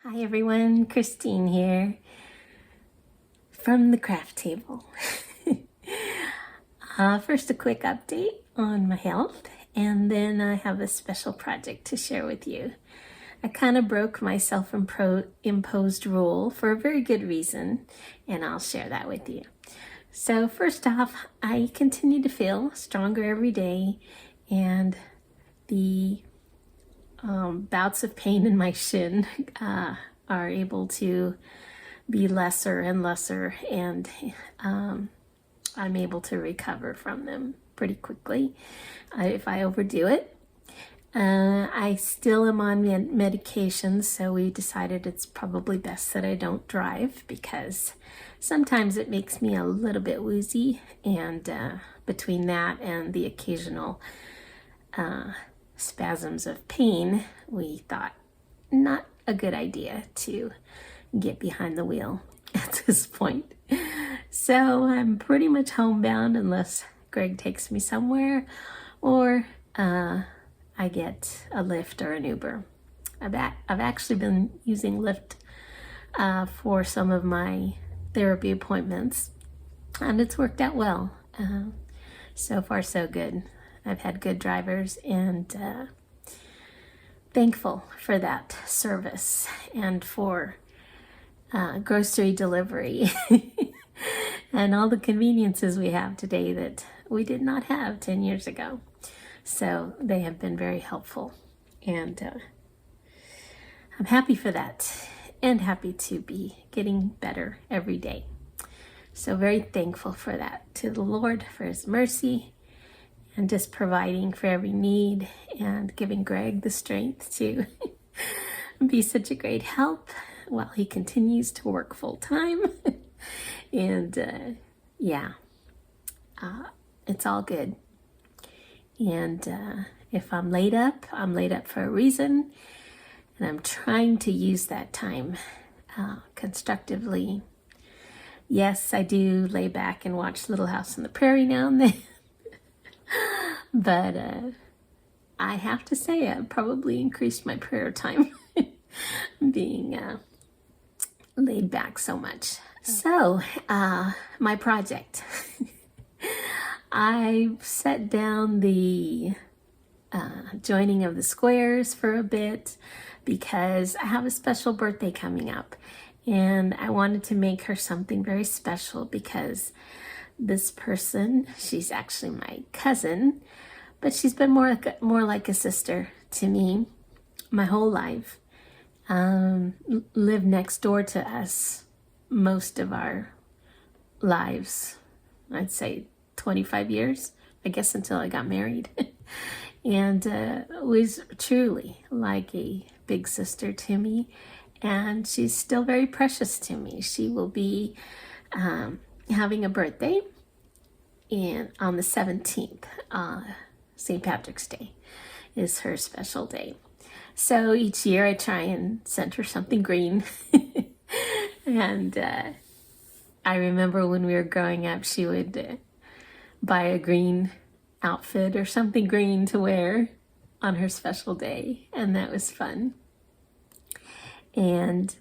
Hi everyone, Christine here from the craft table. First a quick update on my health, and then I have a special project to share with you. I kind of broke my self-imposed rule for a very good reason, and I'll share that with you. So first off, I continue to feel stronger every day, and the bouts of pain in my shin are able to be lesser and lesser, and I'm able to recover from them pretty quickly if I overdo it. I still am on medication, so we decided it's probably best that I don't drive because sometimes it makes me a little bit woozy, and between that and the occasional spasms of pain, we thought not a good idea to get behind the wheel at this point. So I'm pretty much homebound unless Greg takes me somewhere or I get a Lyft or an Uber. I've actually been using Lyft for some of my therapy appointments, and it's worked out well. So far so good. I've had good drivers, and thankful for that service and for grocery delivery and all the conveniences we have today that we did not have 10 years ago. So they have been very helpful, and I'm happy for that and happy to be getting better every day. So very thankful for that, to the Lord for his mercy and just providing for every need and giving Greg the strength to be such a great help while he continues to work full time. And it's all good. And if I'm laid up for a reason, and I'm trying to use that time constructively. Yes, I do lay back and watch Little House on the Prairie now and then. But I have to say I probably increased my prayer time being laid back so much. So my project. I set down the joining of the squares for a bit because I have a special birthday coming up, and I wanted to make her something very special because this person, she's actually my cousin, but she's been more like a sister to me my whole life. Lived next door to us most of our lives. I'd say 25 years, I guess, until I got married. And was truly like a big sister to me, and she's still very precious to me. She will be having a birthday on the 17th. St. Patrick's Day is her special day. So each year I try and send her something green. And I remember when we were growing up, she would buy a green outfit or something green to wear on her special day, and that was fun. And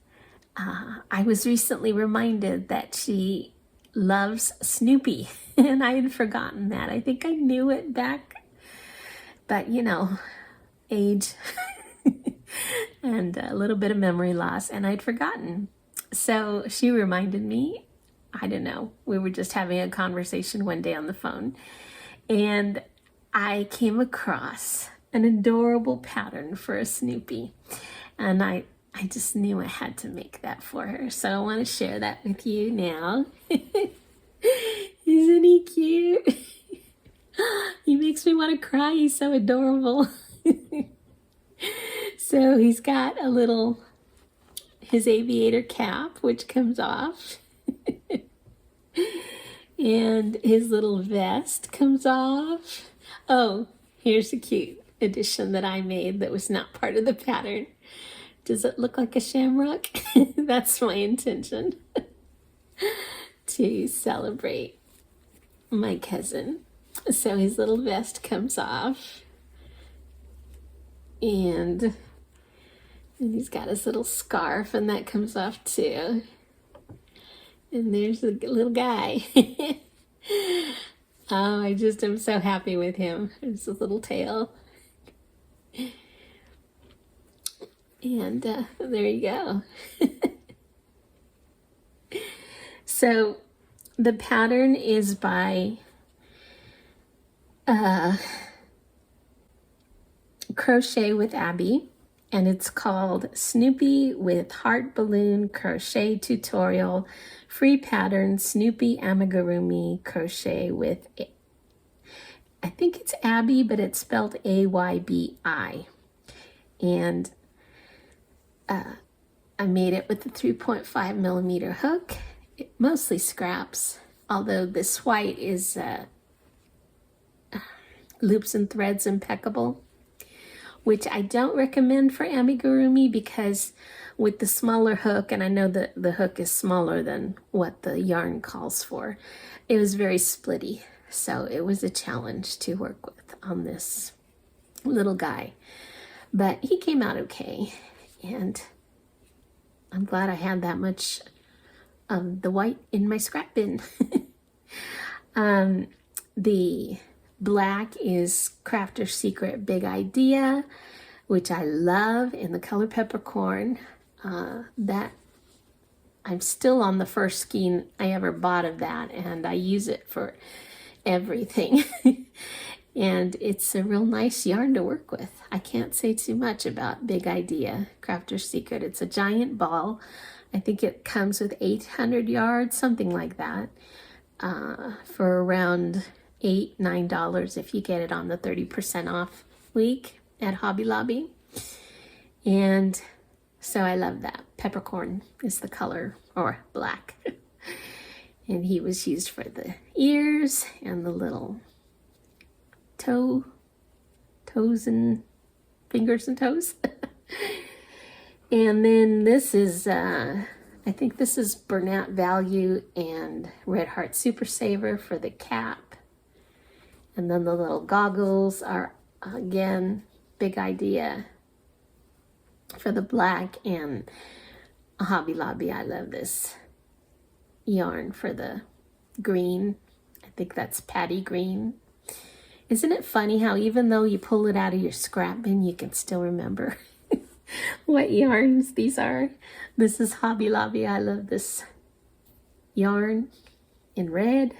I was recently reminded that she loves Snoopy, and I had forgotten that. I think I knew it back, but age and a little bit of memory loss, and I'd forgotten. So she reminded me. I don't know, we were just having a conversation one day on the phone, and I came across an adorable pattern for a Snoopy, and I just knew I had to make that for her. So I want to share that with you now. Isn't he cute? He makes me want to cry. He's so adorable. So he's got his aviator cap, which comes off. And his little vest comes off. Oh, here's a cute addition that I made that was not part of the pattern. Does it look like a shamrock? That's my intention to celebrate my cousin. So his little vest comes off, and And he's got his little scarf, and that comes off too. And there's the little guy. Oh, I just am so happy with him. There's his little tail. And there you go. So the pattern is by Crochet with Abby, and it's called Snoopy with Heart Balloon Crochet Tutorial Free Pattern Snoopy Amigurumi Crochet with, I think it's Abby, but it's spelled A-Y-B-I. And I made it with the 3.5 millimeter hook. It mostly scraps, although this white is loops and threads impeccable, which I don't recommend for amigurumi because with the smaller hook, and I know that the hook is smaller than what the yarn calls for, it was very splitty. So it was a challenge to work with on this little guy. But he came out okay, and I'm glad I had that much of the white in my scrap bin. The black is Crafter's Secret Big Idea, which I love, in the color peppercorn. That I'm still on the first skein I ever bought of that, and I use it for everything. And it's a real nice yarn to work with. I can't say too much about Big Idea, Crafter's Secret. It's a giant ball. I think it comes with 800 yards, something like that, for around $8-9 if you get it on the 30% off week at Hobby Lobby. And so I love that. Peppercorn is the color, or black. And he was used for the ears and the little toes and fingers and toes. And then this is, I think this is Bernat Value and Red Heart Super Saver for the cap. And then the little goggles are, again, Big Idea for the black, and Hobby Lobby. I love this yarn for the green. I think that's Patty Green. Isn't it funny how even though you pull it out of your scrap bin, you can still remember what yarns these are? This is Hobby Lobby. I love this yarn in red.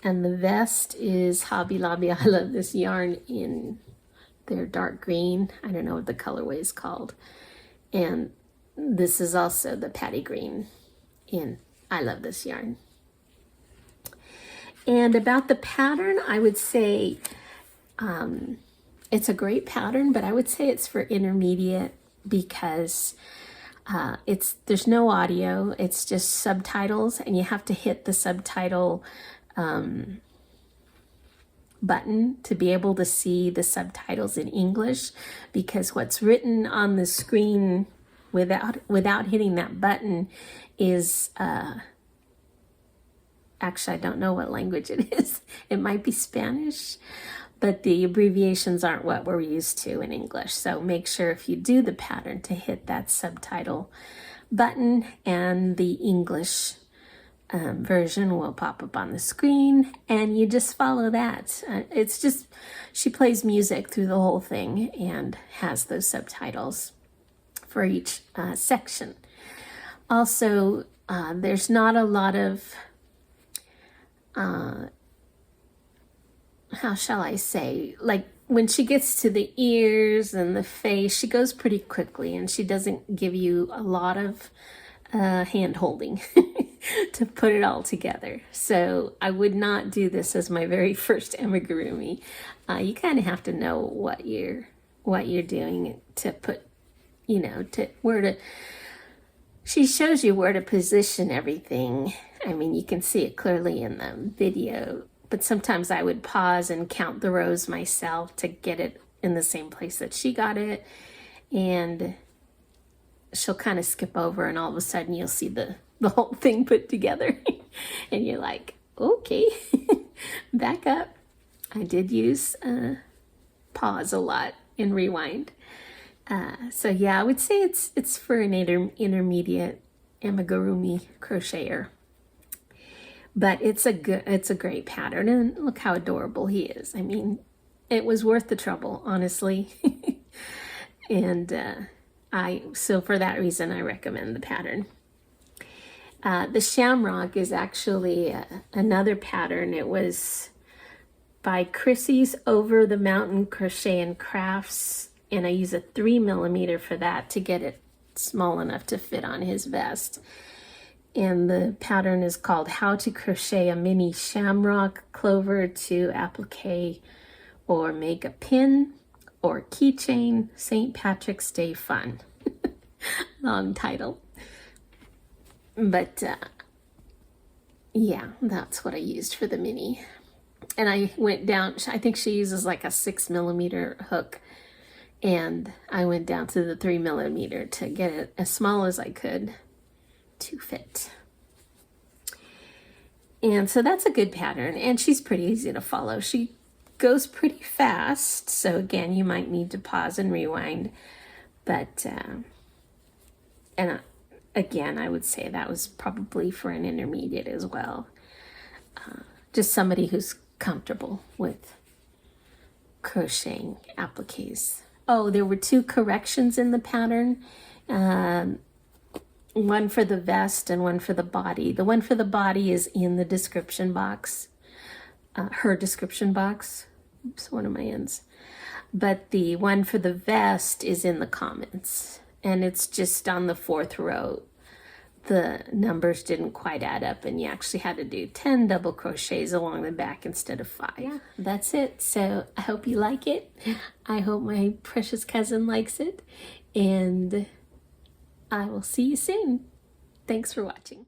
And the vest is Hobby Lobby. I love this yarn in their dark green. I don't know what the colorway is called. And this is also the Patty Green in, I love this yarn. And about the pattern, I would say it's a great pattern, but I would say it's for intermediate because there's no audio. It's just subtitles, and you have to hit the subtitle button to be able to see the subtitles in English, because what's written on the screen without hitting that button is actually, I don't know what language it is. It might be Spanish, but the abbreviations aren't what we're used to in English. So make sure if you do the pattern to hit that subtitle button, and the English version will pop up on the screen, and you just follow that. It's just, she plays music through the whole thing and has those subtitles for each section. Also, there's not a lot of how shall I say, like when she gets to the ears and the face, she goes pretty quickly, and she doesn't give you a lot of hand holding to put it all together. So I would not do this as my very first amigurumi. You kind of have to know what you're doing to put, she shows you where to position everything. I mean, you can see it clearly in the video, but sometimes I would pause and count the rows myself to get it in the same place that she got it. And she'll kind of skip over, and all of a sudden you'll see the whole thing put together. And you're like, okay, back up. I did use pause a lot and rewind So yeah, I would say it's for an intermediate amigurumi crocheter. But it's a great pattern, and look how adorable he is. I mean, it was worth the trouble, honestly. And so for that reason, I recommend the pattern. The Shamrock is actually another pattern. It was by Chrissy's Over the Mountain Crochet and Crafts, and I use a 3mm for that to get it small enough to fit on his vest. And the pattern is called How to Crochet a Mini Shamrock Clover to Applique or Make a Pin or Keychain St. Patrick's Day Fun. Long title. But yeah, that's what I used for the mini. And I went down, I think she uses like a 6mm hook, and I went down to the 3mm to get it as small as I could to fit. And so that's a good pattern, and she's pretty easy to follow. She goes pretty fast, so again, you might need to pause and rewind. But again, I would say that was probably for an intermediate as well. Just somebody who's comfortable with crocheting appliques. Oh, there were 2 corrections in the pattern. One for the vest and one for the body. The one for the body is in the description box, her description box. Oops, one of my ends. But the one for the vest is in the comments, and it's just on the 4th row. The numbers didn't quite add up, and you actually had to do 10 double crochets along the back instead of 5. Yeah, that's it. So I hope you like it. I hope my precious cousin likes it, and I will see you soon. Thanks for watching.